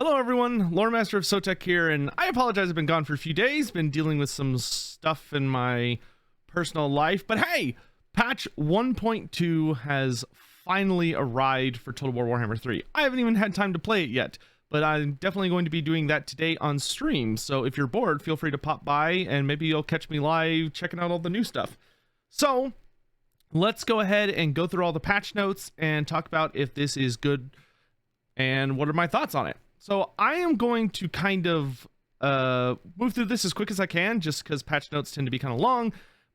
Hello everyone, Lore Master of Sotek here, and I apologize I've been gone for a few days, been dealing with some stuff in my personal life, but hey, patch 1.2 has finally arrived for Total War Warhammer 3. I haven't even had time to play it yet, but I'm definitely going to be doing that today on stream, so if you're bored, feel free to pop by and maybe you'll catch me live checking out all the new stuff. So, let's go ahead and go through all the patch notes and talk about if this is good and what are my thoughts on it. So I am going to kind of move through this as quick as I can, just because patch notes tend to be kind of long,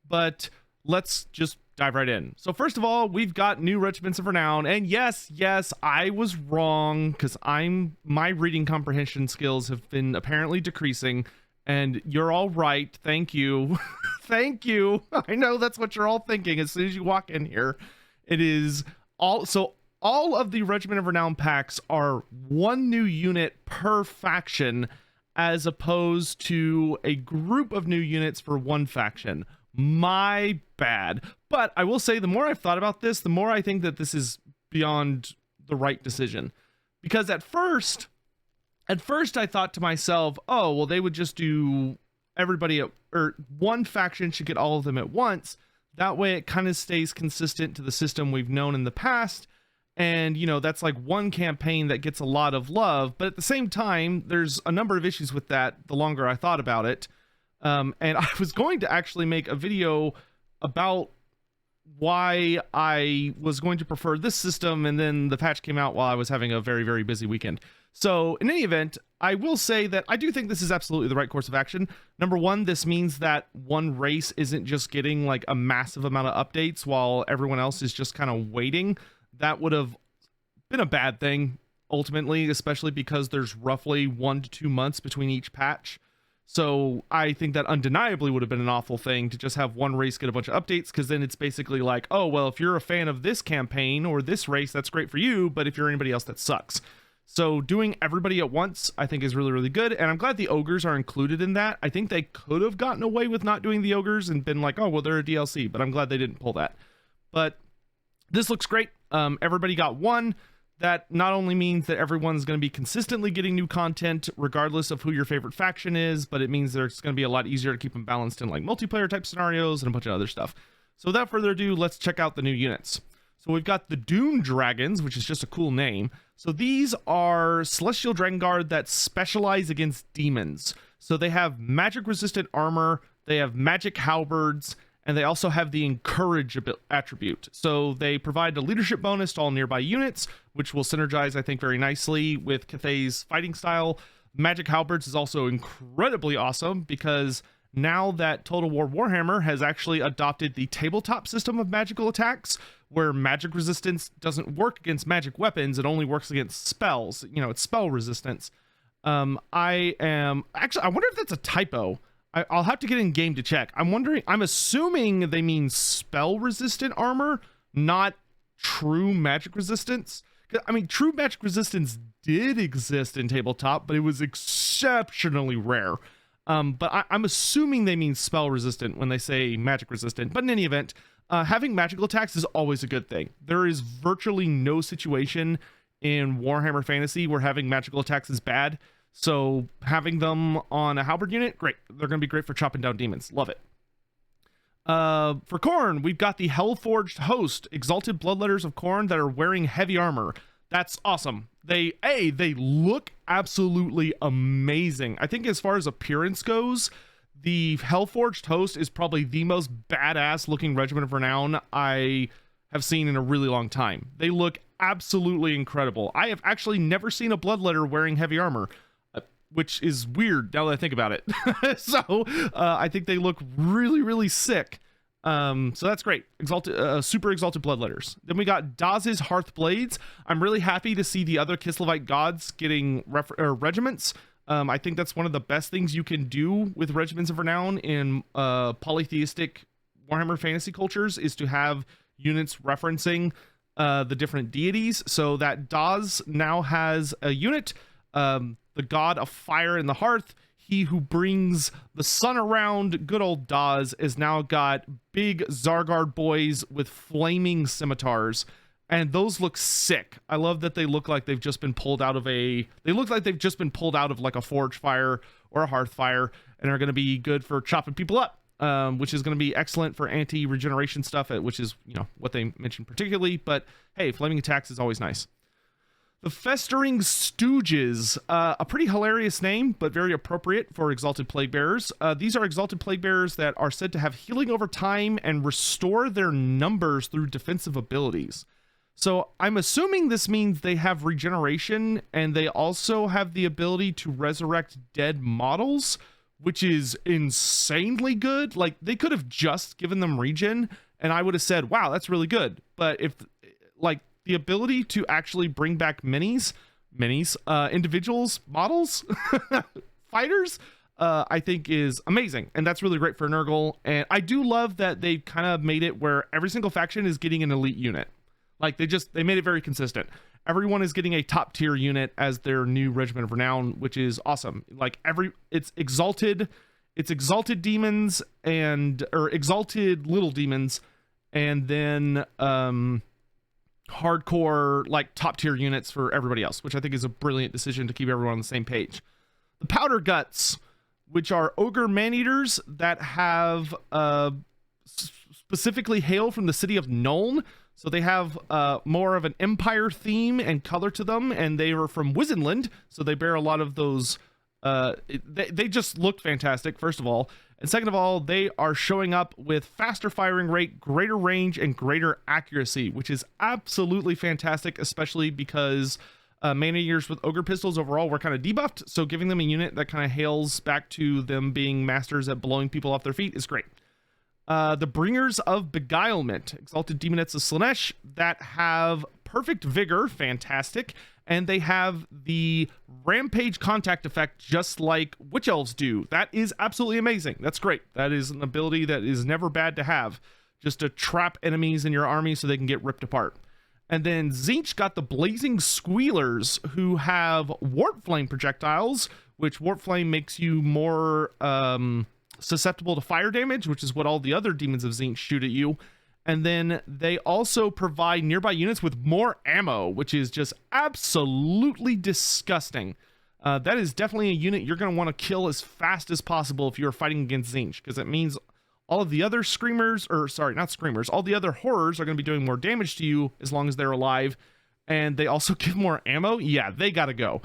but let's just dive right in. So first of all, we've got new Regiments of Renown, and yes, I was wrong, because my reading comprehension skills have been apparently decreasing, and you're all right. Thank you. Thank you. I know that's what you're all thinking as soon as you walk in here. It is all of the Regiment of Renown packs are one new unit per faction, as opposed to a group of new units for one faction. My bad. But I will say, the more I've thought about this, the more I think that this is beyond the right decision. Because at first I thought to myself, oh, well, they would just do everybody or one faction should get all of them at once. That way it kind of stays consistent to the system we've known in the past. And, you know, that's like one campaign that gets a lot of love. But at the same time, there's a number of issues with that the longer I thought about it. And I was going to actually make a video about why I was going to prefer this system. And then the patch came out while I was having a very, very busy weekend. So in any event, I will say that I do think this is absolutely the right course of action. Number one, this means that one race isn't just getting like a massive amount of updates while everyone else is just kind of waiting. That would have been a bad thing, ultimately, especially because there's roughly 1 to 2 months between each patch. So I think that undeniably would have been an awful thing to just have one race get a bunch of updates, because then it's basically like, oh, well, if you're a fan of this campaign or this race, that's great for you, but if you're anybody else, that sucks. So doing everybody at once, I think, is really, really good, and I'm glad the Ogres are included in that. I think they could have gotten away with not doing the Ogres and been like, oh, well, they're a DLC, but I'm glad they didn't pull that. But this looks great. Everybody got one. That not only means that everyone's going to be consistently getting new content regardless of who your favorite faction is, but it means it's going to be a lot easier to keep them balanced in like multiplayer type scenarios and a bunch of other stuff. So without further ado, let's check out the new units. So we've got the Dune Dragons, which is just a cool name. So these are Celestial Dragon Guard that specialize against demons. So they have magic resistant armor, they have magic halberds, and they also have the Encourage attribute. So they provide a leadership bonus to all nearby units, which will synergize, I think, very nicely with Cathay's fighting style. Magic halberds is also incredibly awesome, because now that Total War Warhammer has actually adopted the tabletop system of magical attacks, where magic resistance doesn't work against magic weapons, it only works against spells. You know, it's spell resistance. I wonder if that's a typo. I'll have to get in game to check. I'm assuming they mean spell resistant armor, not true magic resistance. I mean, true magic resistance did exist in tabletop, but it was exceptionally rare. But I'm assuming they mean spell resistant when they say magic resistant. But in any event, having magical attacks is always a good thing. There is virtually no situation in Warhammer Fantasy where having magical attacks is bad. So having them on a halberd unit, great. They're going to be great for chopping down demons. Love it. For Khorne, we've got the Hellforged Host, Exalted Bloodletters of Khorne that are wearing heavy armor. That's awesome. They look absolutely amazing. I think as far as appearance goes, the Hellforged Host is probably the most badass looking Regiment of Renown I have seen in a really long time. They look absolutely incredible. I have actually never seen a Bloodletter wearing heavy armor, which is weird now that I think about it. So I think they look really, really sick. So that's great. Super exalted bloodletters. Then we got Daz's Hearth Blades. I'm really happy to see the other Kislevite gods getting regiments. I think that's one of the best things you can do with Regiments of Renown in polytheistic Warhammer fantasy cultures, is to have units referencing the different deities. So that Daz now has a unit, the god of fire in the hearth. He who brings the sun around, good old Daz, is now got big Zargard boys with flaming scimitars. And those look sick. I love that they look like they've just been pulled out of they look like they've just been pulled out of like a forge fire or a hearth fire, and are going to be good for chopping people up, which is going to be excellent for anti-regeneration stuff, which is, you know, what they mentioned particularly. But hey, flaming attacks is always nice. The Festering Stooges, a pretty hilarious name, but very appropriate for Exalted Plague Bearers. These are Exalted Plague Bearers that are said to have healing over time and restore their numbers through defensive abilities. So I'm assuming this means they have regeneration, and they also have the ability to resurrect dead models, which is insanely good. Like, they could have just given them regen, and I would have said, wow, that's really good. But if, like, the ability to actually bring back individuals, models, fighters, I think is amazing. And that's really great for Nurgle. And I do love that they kind of made it where every single faction is getting an elite unit. Like, they made it very consistent. Everyone is getting a top tier unit as their new Regiment of Renown, which is awesome. Like, it's exalted demons or exalted little demons, and then, hardcore, like, top tier units for everybody else, which I think is a brilliant decision to keep everyone on the same page. The Powder Guts, which are ogre man-eaters that have specifically hail from the city of Nuln. So they have more of an empire theme and color to them, and they are from Wizenland, so they bear a lot of those. They just look fantastic, first of all. And second of all, they are showing up with faster firing rate, greater range, and greater accuracy, which is absolutely fantastic, especially because man-eaters with ogre pistols overall were kind of debuffed, so giving them a unit that kind of hails back to them being masters at blowing people off their feet is great. The Bringers of Beguilement, Exalted Demonettes of Slaanesh, that have perfect vigor, fantastic, and they have the rampage contact effect just like Witch Elves do. That is absolutely amazing. That's great. That is an ability that is never bad to have, just to trap enemies in your army so they can get ripped apart. And then Tzeentch got the Blazing Squealers, who have Warp Flame projectiles, which Warp Flame makes you more susceptible to fire damage, which is what all the other demons of Tzeentch shoot at you. And then they also provide nearby units with more ammo, which is just absolutely disgusting. That is definitely a unit you're going to want to kill as fast as possible if you're fighting against Tzeentch, because it means all of the other screamers, or sorry, not screamers, all the other horrors are going to be doing more damage to you as long as they're alive. And they also give more ammo. Yeah, they got to go.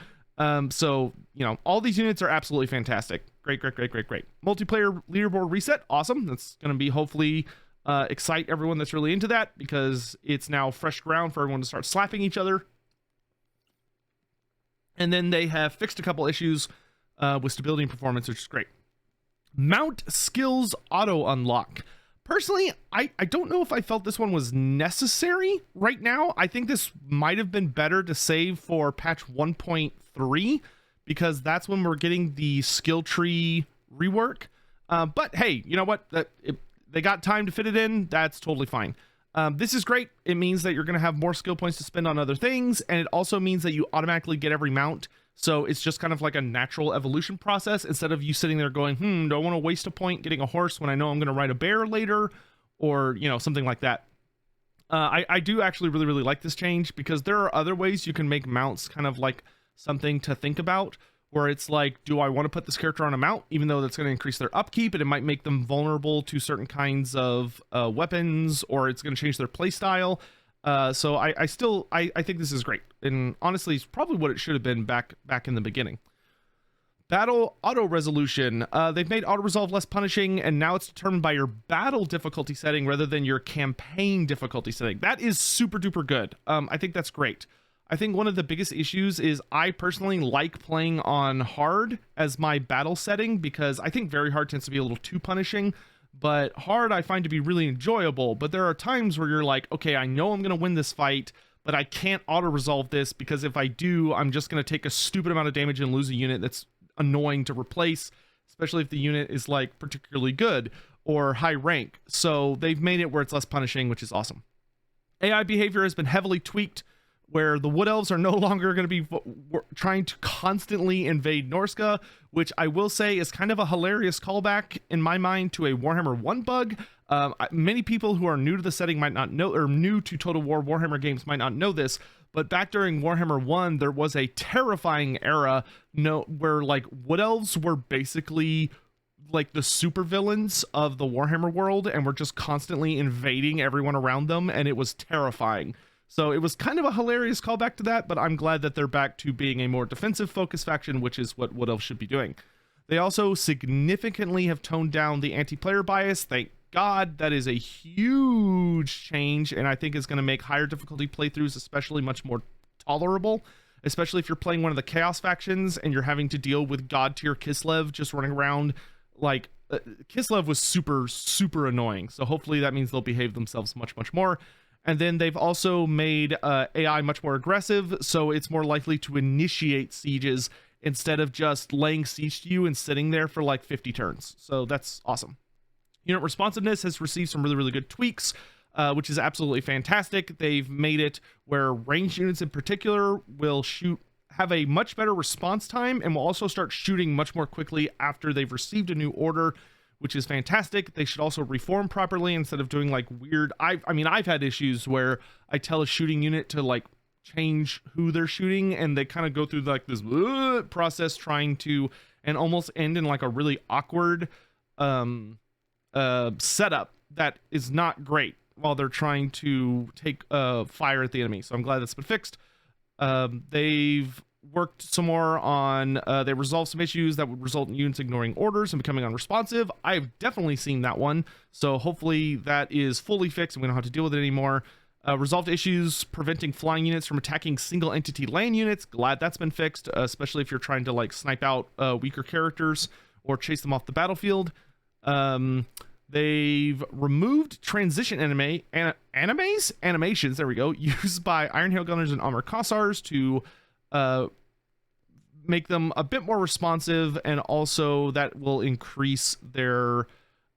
So, you know, all these units are absolutely fantastic. Great. Multiplayer leaderboard reset. Awesome. That's going to be hopefully excite everyone that's really into that, because it's now fresh ground for everyone to start slapping each other. And then they have fixed a couple issues with stability and performance, which is great. Mount skills auto unlock. Personally, I don't know if I felt this one was necessary right now. I think this might have been better to save for patch 1.3, because that's when we're getting the skill tree rework. But hey, you know what? They got time to fit it in. That's totally fine. This is great. It means that you're going to have more skill points to spend on other things, and it also means that you automatically get every mount. So it's just kind of like a natural evolution process, instead of you sitting there going, do I want to waste a point getting a horse when I know I'm going to ride a bear later, or, you know, something like that. I do actually really like this change, because there are other ways you can make mounts kind of like something to think about, where it's like, do I want to put this character on a mount, even though that's going to increase their upkeep and it might make them vulnerable to certain kinds of weapons, or it's going to change their playstyle. So I think this is great, and honestly, it's probably what it should have been back in the beginning. Battle auto resolution. They've made auto resolve less punishing, and now it's determined by your battle difficulty setting rather than your campaign difficulty setting. That is super duper good. I think that's great. I think one of the biggest issues is I personally like playing on hard as my battle setting, because I think very hard tends to be a little too punishing. But hard I find to be really enjoyable, but there are times where you're like, okay, I know I'm going to win this fight, but I can't auto-resolve this, because if I do, I'm just going to take a stupid amount of damage and lose a unit that's annoying to replace, especially if the unit is like particularly good or high rank. So they've made it where it's less punishing, which is awesome. AI behavior has been heavily tweaked where the Wood Elves are no longer going to be trying to constantly invade Norsca, which I will say is kind of a hilarious callback in my mind to a Warhammer 1 bug. Many people who are new to the setting might not know, or new to Total War Warhammer games might not know this, but back during Warhammer 1, there was a terrifying era where like Wood Elves were basically like the supervillains of the Warhammer world and were just constantly invading everyone around them, and it was terrifying. So it was kind of a hilarious callback to that, but I'm glad that they're back to being a more defensive focused faction, which is what Wood Elves should be doing. They also significantly have toned down the anti-player bias. Thank God. That is a huge change, and I think is going to make higher difficulty playthroughs especially much more tolerable, especially if you're playing one of the Chaos factions and you're having to deal with God tier Kislev just running around. Like Kislev was super annoying, so hopefully that means they'll behave themselves much more. And then they've also made AI much more aggressive, so it's more likely to initiate sieges instead of just laying siege to you and sitting there for like 50 turns. So that's awesome. Unit responsiveness has received some really good tweaks, which is absolutely fantastic. They've made it where ranged units in particular will have a much better response time and will also start shooting much more quickly after they've received a new order, which is fantastic. They should also reform properly instead of doing like weird. I mean, I've had issues where I tell a shooting unit to like change who they're shooting, and they kind of go through like this process trying to, and almost end in like a really awkward setup that is not great while they're trying to take fire at the enemy. So I'm glad that's been fixed. They've worked some more on, they resolved some issues that would result in units ignoring orders and becoming unresponsive. I've definitely seen that one, so hopefully that is fully fixed and we don't have to deal with it anymore. Resolved issues preventing flying units from attacking single entity land units. Glad that's been fixed, especially if you're trying to like snipe out weaker characters or chase them off the battlefield. They've removed transition animations, there we go, used by Iron Hail Gunners and Armor Kossars to make them a bit more responsive, and also that will increase their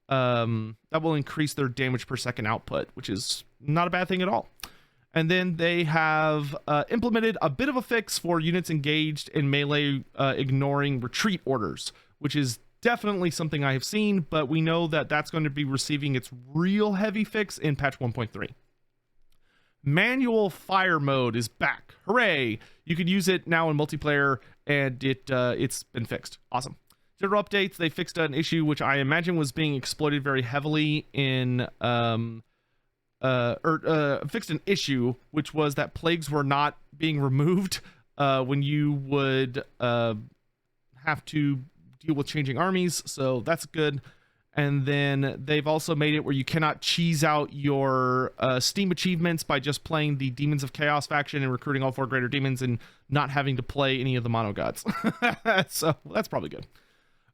damage per second output, which is not a bad thing at all. And then they have implemented a bit of a fix for units engaged in melee ignoring retreat orders, which is definitely something I have seen, but we know that that's going to be receiving its real heavy fix in patch 1.3. Manual fire mode is back. Hooray! You can use it now in multiplayer, and it's been fixed. Awesome. General updates, they fixed an issue which I imagine was being exploited very heavily in fixed an issue which was that plagues were not being removed when you would have to deal with changing armies, so that's good. And then they've also made it where you cannot cheese out your Steam achievements by just playing the Demons of Chaos faction and recruiting all 4 greater demons and not having to play any of the mono gods. So that's probably good.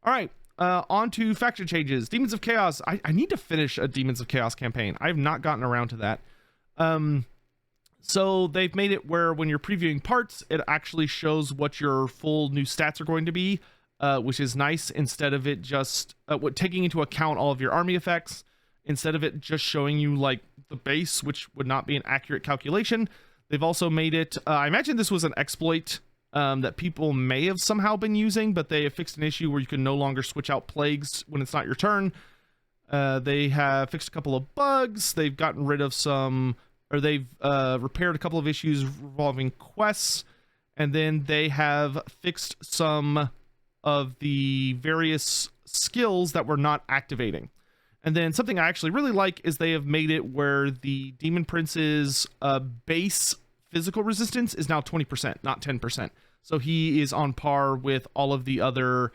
All right, on to faction changes. Demons of Chaos. I need to finish a Demons of Chaos campaign. I have not gotten around to that. So they've made it where when you're previewing parts, it actually shows what your full new stats are going to be, which is nice, instead of it just taking into account all of your army effects, instead of it just showing you like the base, which would not be an accurate calculation. They've also made it, I imagine this was an exploit that people may have somehow been using, but they have fixed an issue where you can no longer switch out plagues when it's not your turn. They have fixed a couple of bugs. They've gotten rid of some, or they've repaired a couple of issues involving quests, and then they have fixed some of the various skills that were not activating. And then something I actually really like is they have made it where the Demon Prince's base physical resistance is now 20%, not 10%. So he is on par with all of the other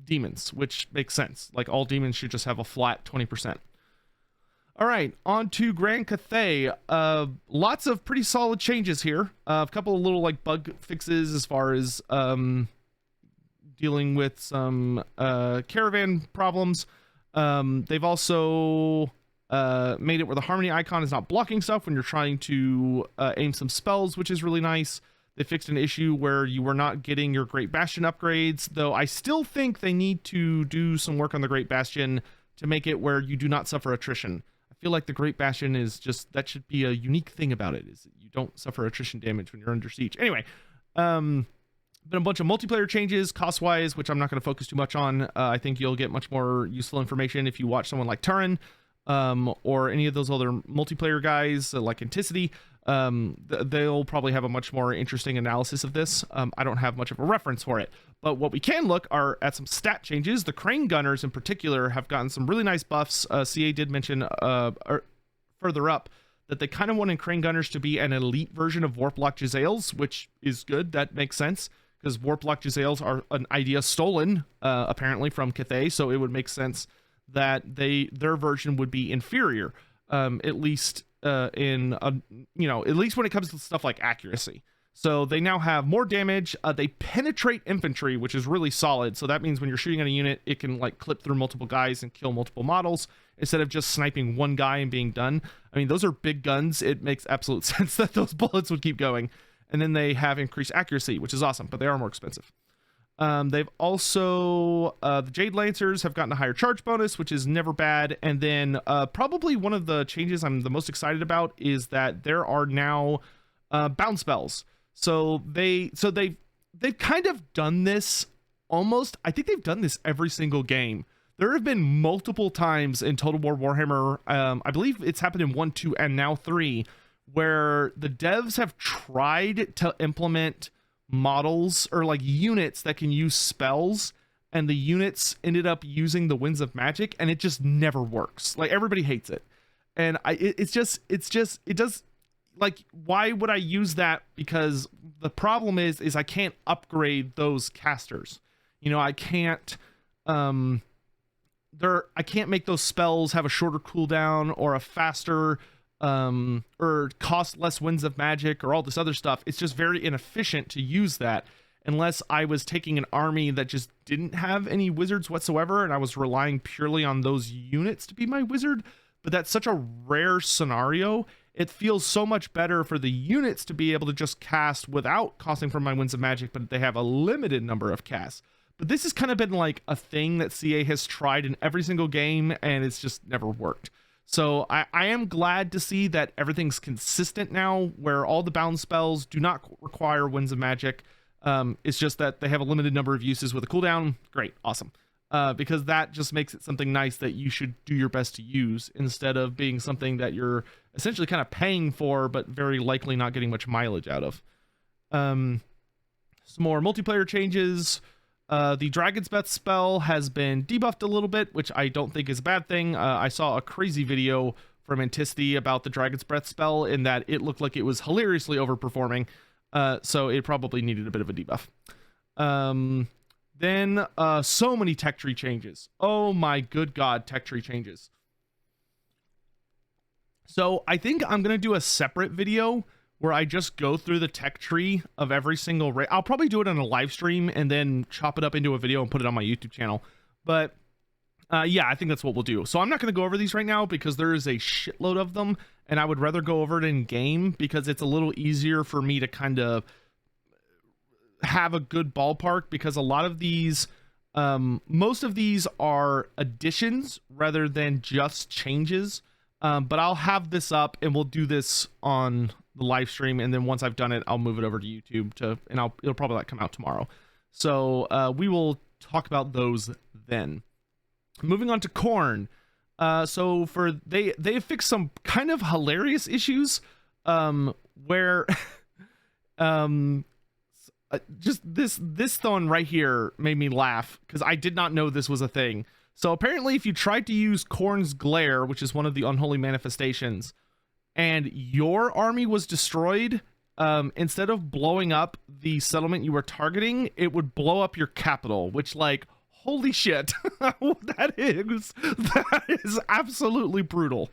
demons, which makes sense. Like, all demons should just have a flat 20%. All right, on to Grand Cathay. Lots of pretty solid changes here. A couple of little like bug fixes as far as dealing with some caravan problems. They've also made it where the harmony icon is not blocking stuff when you're trying to aim some spells, which is really nice. They fixed an issue where you were not getting your Great Bastion upgrades, though I still think they need to do some work on the Great Bastion to make it where you do not suffer attrition. I feel like the Great Bastion is just, that should be a unique thing about it, is that you don't suffer attrition damage when you're under siege. Anyway, been a bunch of multiplayer changes cost-wise, which I'm not going to focus too much on. I think you'll get much more useful information if you watch someone like Turin, or any of those other multiplayer guys like Anticity. They'll probably have a much more interesting analysis of this. I don't have much of a reference for it, but what we can look are at some stat changes. The Crane Gunners in particular have gotten some really nice buffs. CA did mention further up that they kind of wanted Crane Gunners to be an elite version of Warplock Jezzails, which is good. That makes sense, because Warplock Jezzails are an idea stolen apparently from Cathay, so it would make sense that their version would be inferior, at least at least when it comes to stuff like accuracy. So they now have more damage. They penetrate infantry, which is really solid. So that means when you're shooting at a unit, it can like clip through multiple guys and kill multiple models instead of just sniping one guy and being done. I mean, those are big guns. It makes absolute sense that those bullets would keep going. And then they have increased accuracy, which is awesome, but they are more expensive. They've also, the Jade Lancers have gotten a higher charge bonus, which is never bad. And then probably one of the changes I'm the most excited about is that there are now bound spells. So they've kind of done this almost, I think they've done this every single game. There have been multiple times in Total War Warhammer, I believe it's happened in 1, 2, and now 3, where the devs have tried to implement models or like units that can use spells, and the units ended up using the Winds of Magic, and it just never works. Like, everybody hates it, and it does, like, why would I use that? Because the problem is I can't upgrade those casters. You know, I can't make those spells have a shorter cooldown or a faster or cost less Winds of Magic or all this other stuff. It's just very inefficient to use that unless I was taking an army that just didn't have any wizards whatsoever and I was relying purely on those units to be my wizard. But that's such a rare scenario. It feels so much better for the units to be able to just cast without costing for my Winds of Magic, but they have a limited number of casts. But this has kind of been like a thing that CA has tried in every single game, and it's just never worked. So I am glad to see that everything's consistent now, where all the bound spells do not require Winds of Magic. It's just that they have a limited number of uses with a cooldown. Great, awesome. Because that just makes it something nice that you should do your best to use, instead of being something that you're essentially kind of paying for, but very likely not getting much mileage out of. Some more multiplayer changes. The Dragon's Breath spell has been debuffed a little bit, which I don't think is a bad thing. I saw a crazy video from Anticity about the Dragon's Breath spell, in that it looked like it was hilariously overperforming. So it probably needed a bit of a debuff. Then so many tech tree changes. Oh my good god, tech tree changes. So I think I'm going to do a separate video where I just go through the tech tree of every single race. I'll probably do it on a live stream and then chop it up into a video and put it on my YouTube channel. But yeah, I think that's what we'll do. So I'm not going to go over these right now because there is a shitload of them, and I would rather go over it in game because it's a little easier for me to kind of have a good ballpark, because a lot of these, most of these are additions rather than just changes. But I'll have this up and we'll do this on the live stream, and then once I've done it, I'll move it over to YouTube it'll probably like come out tomorrow. So we will talk about those then. Moving on to Khorne. So they have fixed some kind of hilarious issues where just this one right here made me laugh, because I did not know this was a thing. So apparently if you tried to use Khorne's Glare, which is one of the unholy manifestations, and your army was destroyed, instead of blowing up the settlement you were targeting, it would blow up your capital, which, like, holy shit. that is absolutely brutal.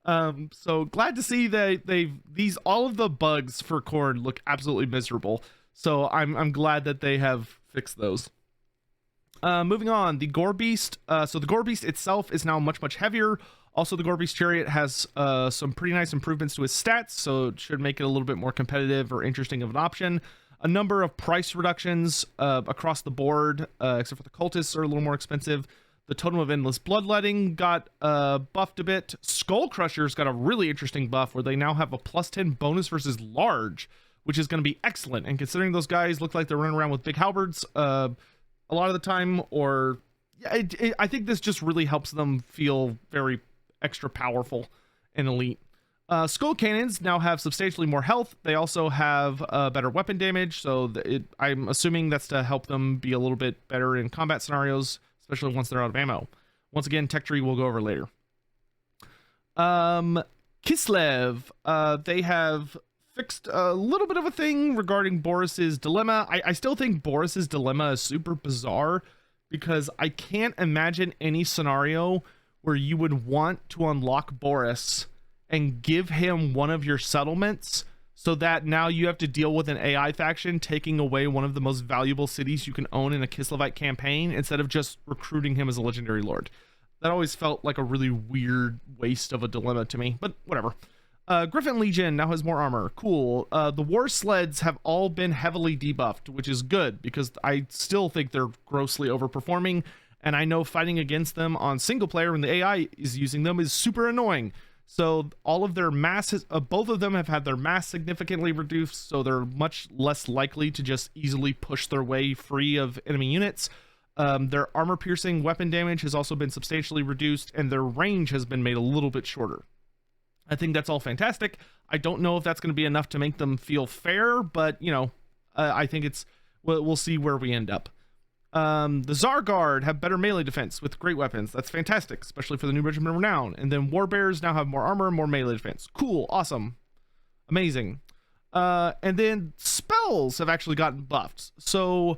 So glad to see that all of the bugs for Khorne look absolutely miserable. So I'm glad that they have fixed those. Moving on, the Gore Beast. So the Gore Beast itself is now much heavier. Also, the Gore Beast Chariot has some pretty nice improvements to his stats, so it should make it a little bit more competitive or interesting of an option. A number of price reductions across the board, except for the Cultists are a little more expensive. The Totem of Endless Bloodletting got buffed a bit. Skull Crushers got a really interesting buff where they now have a +10 bonus versus large, which is going to be excellent. And considering those guys look like they're running around with big halberds a lot of the time, or I think this just really helps them feel very extra powerful and elite. Skull Cannons now have substantially more health. They also have better weapon damage, so I'm assuming that's to help them be a little bit better in combat scenarios, especially once they're out of ammo. Once again, tech tree we'll go over later. Kislev, they have fixed a little bit of a thing regarding Boris's dilemma. I still think Boris's dilemma is super bizarre, because I can't imagine any scenario where you would want to unlock Boris and give him one of your settlements so that now you have to deal with an AI faction taking away one of the most valuable cities you can own in a Kislevite campaign instead of just recruiting him as a legendary lord. That always felt like a really weird waste of a dilemma to me, but whatever. Griffin Legion now has more armor. Cool. The war sleds have all been heavily debuffed, which is good because I still think they're grossly overperforming, and I know fighting against them on single player when the AI is using them is super annoying. So all of their masses, both of them have had their mass significantly reduced, so they're much less likely to just easily push their way free of enemy units. Their armor piercing weapon damage has also been substantially reduced, and their range has been made a little bit shorter. I think that's all fantastic. I don't know if that's going to be enough to make them feel fair, but you know, I think we'll see where we end up. The Tsar Guard have better melee defense with great weapons. That's fantastic, especially for the new Regiment of Renown. And then Warbears now have more armor, more melee defense. Cool, awesome, amazing. And then spells have actually gotten buffed. So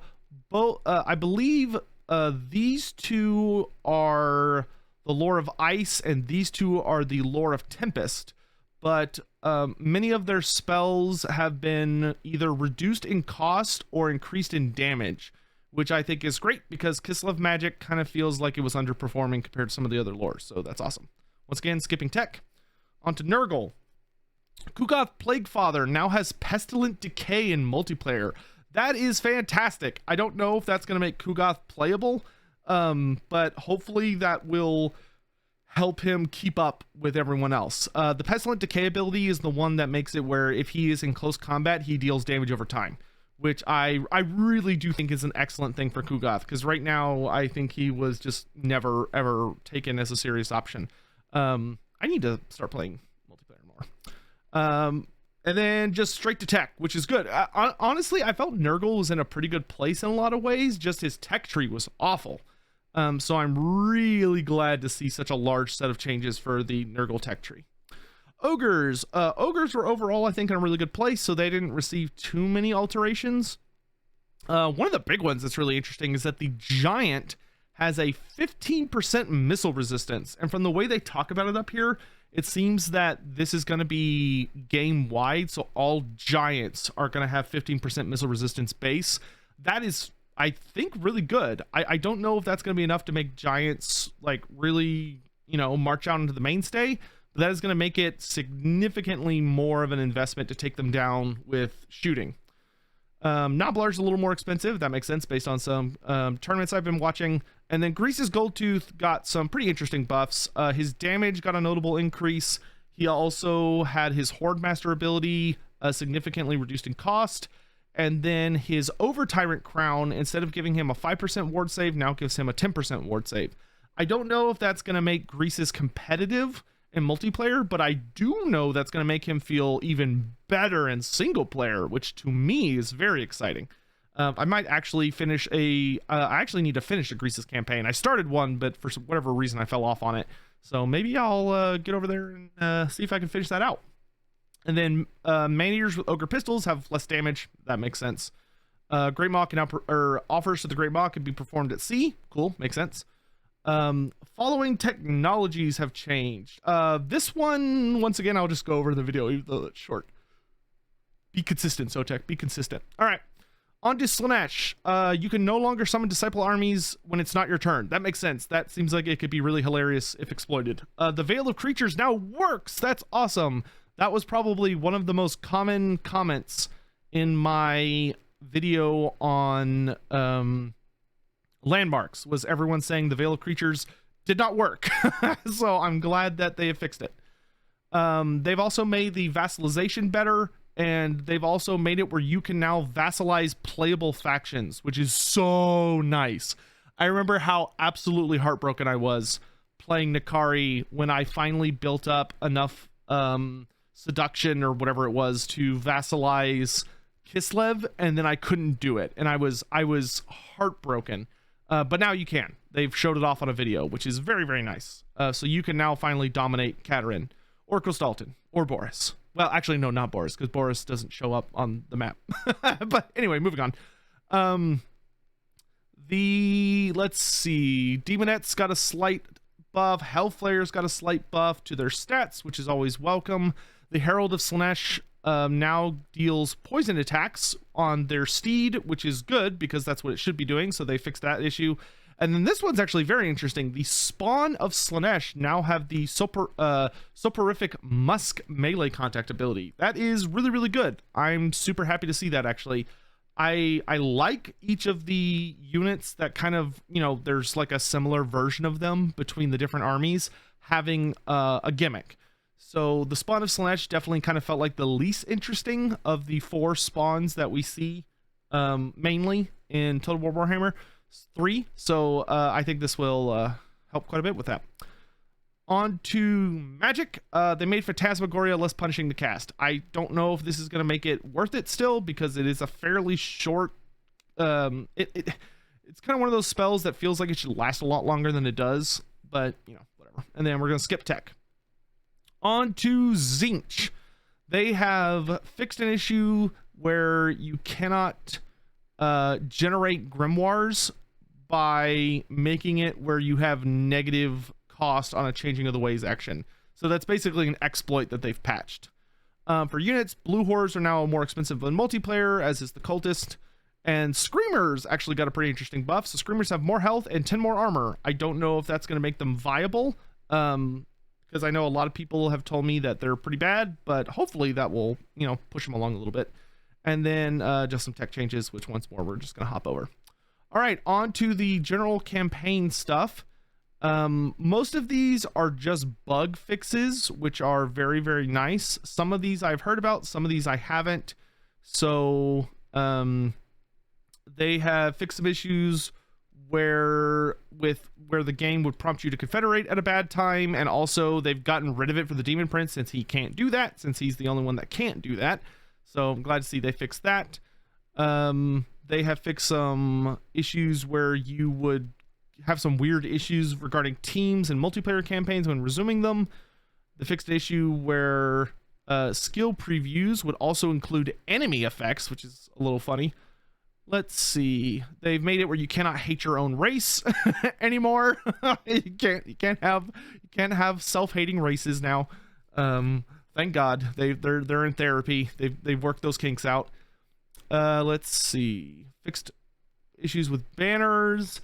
both, I believe these two are the Lore of Ice, and these two are the Lore of Tempest. But many of their spells have been either reduced in cost or increased in damage, which I think is great because Kislev magic kind of feels like it was underperforming compared to some of the other lores, so that's awesome. Once again, skipping tech. Onto Nurgle. Kugoth Plaguefather now has Pestilent Decay in multiplayer. That is fantastic. I don't know if that's going to make Kugoth playable, but hopefully that will help him keep up with everyone else. The Pestilent Decay ability is the one that makes it where if he is in close combat, he deals damage over time, which I really do think is an excellent thing for Kugoth, because right now I think he was just never ever taken as a serious option. I need to start playing multiplayer more. And then just straight to tech, which is good. Honestly, I felt Nurgle was in a pretty good place in a lot of ways, just his tech tree was awful. So I'm really glad to see such a large set of changes for the Nurgle tech tree. Ogres. Ogres were overall, I think, in a really good place, so they didn't receive too many alterations. One of the big ones that's really interesting is that the Giant has a 15% missile resistance, and from the way they talk about it up here, it seems that this is going to be game-wide, so all Giants are going to have 15% missile resistance base. That is, I think, really good. I don't know if that's going to be enough to make Giants, like, really, you know, march out into the mainstay, but that is going to make it significantly more of an investment to take them down with shooting. Nobblar's a little more expensive. That makes sense based on some tournaments I've been watching. And then Grease's Goldtooth got some pretty interesting buffs. His damage got a notable increase. He also had his Horde Master ability significantly reduced in cost. And then his Over Tyrant Crown, instead of giving him a 5% ward save, now gives him a 10% ward save. I don't know if that's going to make Grease's competitive in multiplayer, but I do know that's going to make him feel even better in single player, which to me is very exciting. I might actually finish I actually need to finish a Grease's campaign. I started one, but for whatever reason I fell off on it. So maybe I'll get over there and see if I can finish that out. And then Man-Eaters with Ogre Pistols have less damage. That makes sense. Great Maw can offers to the Great Maw can be performed at sea. Cool, makes sense. Following technologies have changed. This one, once again, I'll just go over the video, even though it's short. Be consistent, Sotek, be consistent. All right, on to Slaanesh. You can no longer summon disciple armies when it's not your turn. That makes sense. That seems like it could be really hilarious if exploited. The Veil of Creatures now works. That's awesome. That was probably one of the most common comments in my video on Landmarks was everyone saying the Veil of Creatures did not work. So I'm glad that they have fixed it. They've also made the vassalization better, and they've also made it where you can now vassalize playable factions, which is so nice. I remember how absolutely heartbroken I was playing Nikari when I finally built up enough seduction or whatever it was to vassalize Kislev, and then I couldn't do it, and I was heartbroken. But now you can. They've showed it off on a video, which is very, very nice. So you can now finally dominate Katerin, or Kostalton, or Boris. Well, actually, no, not Boris, because Boris doesn't show up on the map. But anyway, moving on. Let's see. Demonette's got a slight buff. Hellflayer's got a slight buff to their stats, which is always welcome. The Herald of Slaanesh now deals poison attacks on their steed, which is good because that's what it should be doing. So they fixed that issue. And then this one's actually very interesting. The spawn of Slaanesh now have the soporific musk melee contact ability. That is really, really good. I'm super happy to see that, actually. I like each of the units that kind of, you know, there's like a similar version of them between the different armies having a gimmick. So the spawn of Slaanesh definitely kind of felt like the least interesting of the 4 spawns that we see mainly in Total War Warhammer 3. So I think this will help quite a bit with that. On to magic. They made Phantasmagoria less punishing to cast. I don't know if this is going to make it worth it still, because it is a fairly short... it's kind of one of those spells that feels like it should last a lot longer than it does, but, you know, whatever. And then we're going to skip tech. On to Tzeentch. They have fixed an issue where you cannot generate grimoires by making it where you have negative cost on a changing of the ways action. So that's basically an exploit that they've patched. For units, blue horrors are now more expensive than multiplayer, as is the cultist. And screamers actually got a pretty interesting buff. So screamers have more health and 10 more armor. I don't know if that's going to make them viable, because I know a lot of people have told me that they're pretty bad, but hopefully that will, you know, push them along a little bit. And then just some tech changes, which once more we're just going to hop over. All right, on to the general campaign stuff. Most of these are just bug fixes, which are very, very nice. Some of these I've heard about, some of these I haven't. So they have fixed some issues where the game would prompt you to confederate at a bad time, and also they've gotten rid of it for the Demon Prince, since he can't do that, since he's the only one that can't do that. So I'm glad to see they fixed that. They have fixed some issues where you would have some weird issues regarding teams and multiplayer campaigns when resuming them. They fixed an issue where skill previews would also include enemy effects, which is a little funny. Let's see. They've made it where you cannot hate your own race anymore. You can't have self-hating races now. Thank God they're in therapy. They've worked those kinks out. Let's see. Fixed issues with banners.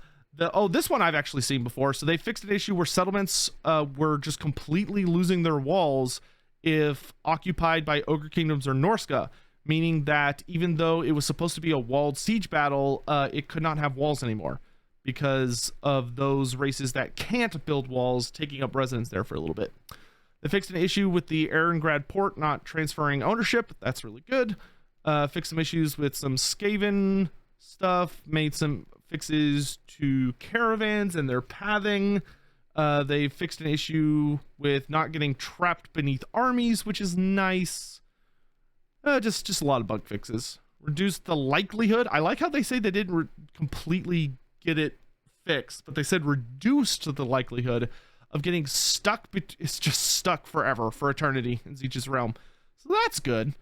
This one I've actually seen before. So they fixed an issue where settlements were just completely losing their walls if occupied by Ogre Kingdoms or Norska, meaning that even though it was supposed to be a walled siege battle, it could not have walls anymore because of those races that can't build walls taking up residence there for a little bit. They fixed an issue with the Erengrad port not transferring ownership. That's really good. Fixed some issues with some Skaven stuff, made some fixes to caravans and their pathing. They fixed an issue with not getting trapped beneath armies, which is nice. Just a lot of bug fixes. Reduced the likelihood. I like how they say they didn't completely get it fixed, but they said reduced the likelihood of getting stuck. It's just stuck forever, for eternity in Tzeentch's realm. So that's good.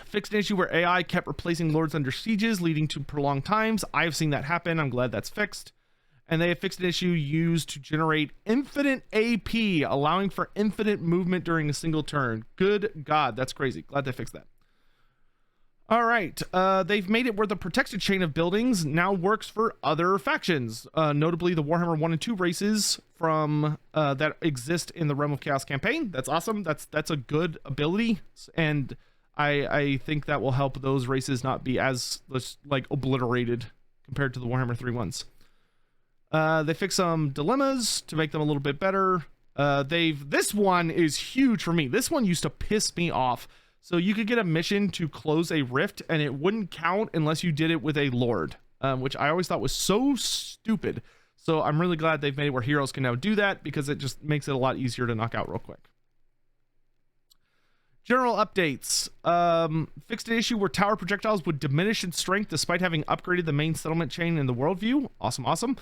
Fixed an issue where AI kept replacing lords under sieges, leading to prolonged times. I've seen that happen. I'm glad that's fixed. And they have fixed an issue used to generate infinite AP, allowing for infinite movement during a single turn. Good God, that's crazy. Glad they fixed that. All right, they've made it where the protected chain of buildings now works for other factions, notably the Warhammer 1 and 2 races from that exist in the Realm of Chaos campaign. That's awesome. That's a good ability, and I think that will help those races not be as like obliterated compared to the Warhammer 3 ones. They fixed some dilemmas to make them a little bit better. This one is huge for me. This one used to piss me off. So you could get a mission to close a rift and it wouldn't count unless you did it with a lord, which I always thought was so stupid. So I'm really glad they've made it where heroes can now do that, because it just makes it a lot easier to knock out real quick. General updates. Fixed an issue where tower projectiles would diminish in strength despite having upgraded the main settlement chain in the worldview. Awesome.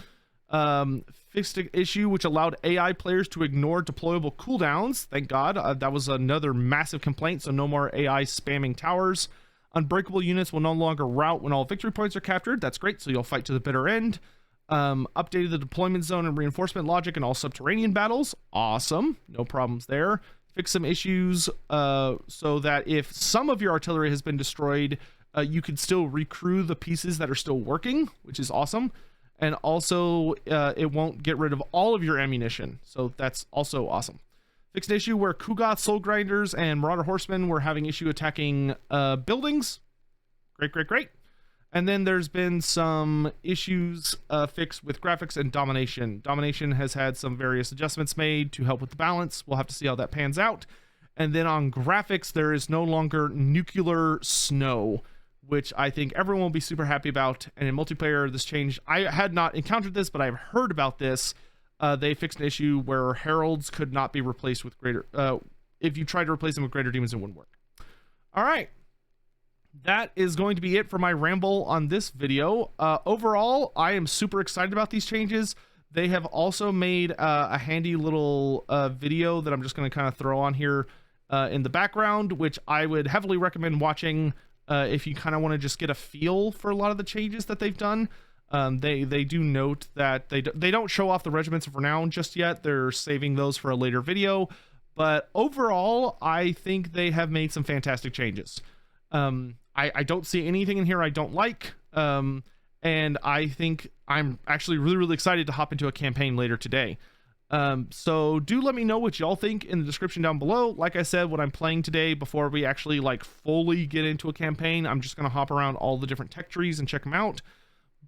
Fixed an issue which allowed AI players to ignore deployable cooldowns. Thank God. That was another massive complaint, so no more AI spamming towers. Unbreakable units will no longer rout when all victory points are captured. That's great, so you'll fight to the bitter end. Updated the deployment zone and reinforcement logic in all subterranean battles. Awesome. No problems there. Fixed some issues so that if some of your artillery has been destroyed, you can still recrew the pieces that are still working, which is awesome. And also, it won't get rid of all of your ammunition, so that's also awesome. Fixed an issue where Kugoth, Soul Grinders, and Marauder Horsemen were having issue attacking buildings. Great. And then there's been some issues fixed with graphics and domination. Domination has had some various adjustments made to help with the balance. We'll have to see how that pans out. And then on graphics, there is no longer nuclear snow, which I think everyone will be super happy about. And in multiplayer, this changed. I had not encountered this, but I've heard about this. They fixed an issue where heralds could not be replaced with greater... if you tried to replace them with greater demons, it wouldn't work. All right. That is going to be it for my ramble on this video. Overall, I am super excited about these changes. They have also made a handy little video that I'm just going to kind of throw on here in the background, which I would heavily recommend watching if you kind of want to just get a feel for a lot of the changes that they've done. They do note that they don't show off the Regiments of Renown just yet. They're saving those for a later video. But overall, I think they have made some fantastic changes. I don't see anything in here I don't like. And I think I'm actually really excited to hop into a campaign later today. So do let me know what y'all think in the description down below. Like I said, what I'm playing today, before we actually like fully get into a campaign, I'm just going to hop around all the different tech trees and check them out.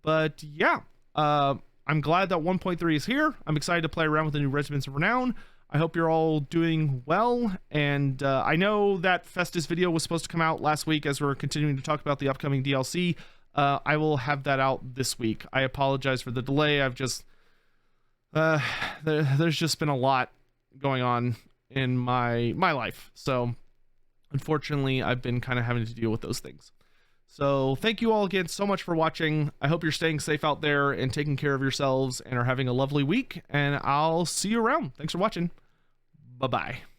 But yeah, I'm glad that 1.3 is here. I'm excited to play around with the new Regiments of Renown. I hope you're all doing well, and I know that Festus video was supposed to come out last week as we're continuing to talk about the upcoming DLC. I will have that out this week. I apologize for the delay. I've just there's just been a lot going on in my life, so unfortunately I've been kind of having to deal with those things. So thank you all again so much for watching. I hope you're staying safe out there and taking care of yourselves and are having a lovely week, and I'll see you around. Thanks for watching. Bye-bye.